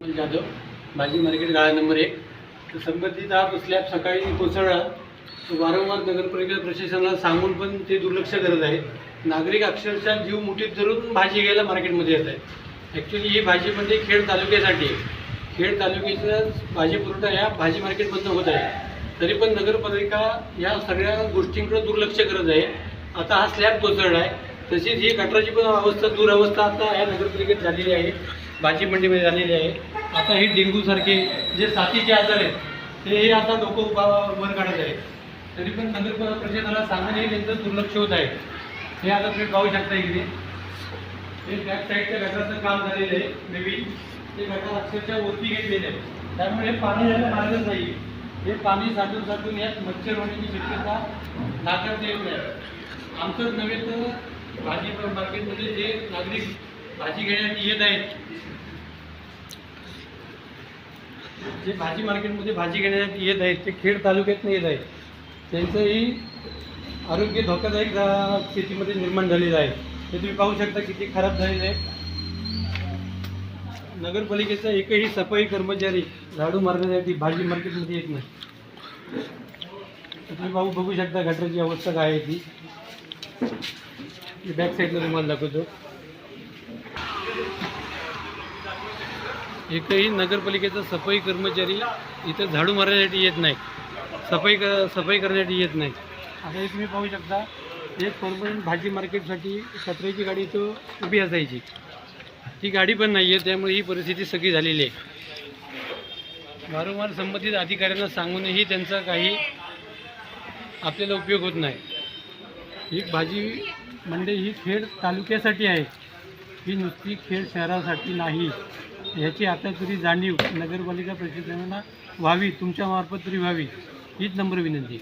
जाधव, भाजी मार्केट गाळा नंबर 1. तर संबंधित हा स्लॅब सकाळी कोसळला. वारंवार नगरपालिका प्रशासनाला सांगून पण ते दुर्लक्ष करत आहे. नागरिक अक्षरशः जीव मुठीत धरून भाजी घ्यायला मार्केटमध्ये येत आहेत. ॲक्च्युली ही भाजी म्हणजे खेड तालुक्यासाठी आहे. खेड तालुक्याचा भाजी पुरवठा या भाजी मार्केटमधून होत आहे. तरी पण नगरपालिका या सगळ्या गोष्टींकडे दुर्लक्ष करत आहे. आता हा स्लॅब कोसळला आहे, तशीच ही गटाराची पण अवस्था दुरवस्था आता या नगरपालिकेत झालेली आहे, भाजी मंडीमध्ये झालेली आहे. आता हे डेंग्यूसारखे जे साथीचे आजार आहेत ते आता लोक वर काढत आहेत. तरी पण नगरपालिका प्रशासनाला सांगूनही त्यांचं दुर्लक्ष होत आहे. हे आता तुम्ही पाहू शकता इकडे हे बॅक साईडच्या गटाराचं काम झालेलं आहे नवीन. ते गटार अक्षरशः वरती घेतलेले आहे, त्यामुळे पाणी यायला मार्गच नाही. हे पाणी साठून यात मच्छर होण्याची शक्यता नाकारता येत नाही. आमचंच नव्हे तर भाजी मार्केटमध्ये जे नागरिक भाजी घेण्यासाठी येत आहेत, जे भाजी मार्केटमध्ये भाजी घेण्यासाठी येत आहेत ते खेड तालुक्यातून येत आहेत. त्यांचंही आरोग्य धोकादायक स्थितीमध्ये निर्माण झालेलं आहे. हे तुम्ही पाहू शकता किती खराब झालेलं आहे. नगरपालिकेचा एकही सफाई कर्मचारी झाडू मारण्यासाठी भाजी मार्केटमध्ये येत नाही. तुम्ही बघू शकता गटाराची अवस्था काय आहे ती. बॅक साईडला तुम्हाला दाखवतो. एकही नगरपालिकेचा सफाई कर्मचारी इथं झाडू मारण्यासाठी येत नाही, सफाई करण्यासाठी येत नाही. आता हे तुम्ही पाहू शकता एक परमनंट भाजी मार्केटसाठी कचऱ्याची गाडी इथं उभी असायची, ती गाडी पण नाही आहे. त्यामुळे ही परिस्थिती सगळी झालेली आहे. वारंवार संबंधित अधिकाऱ्यांना सांगूनही त्यांचा काही आपल्याला उपयोग होत नाही. ही भाजी मंडई ही खेड तालुक्यासाठी आहे, ही नुसती खेड शहरासाठी नाही. ह्याची आता तरी जाणीव नगरपालिका प्रशासनाला व्हावी, तुमच्या मार्फत तरी व्हावी, हीच नम्र विनंती.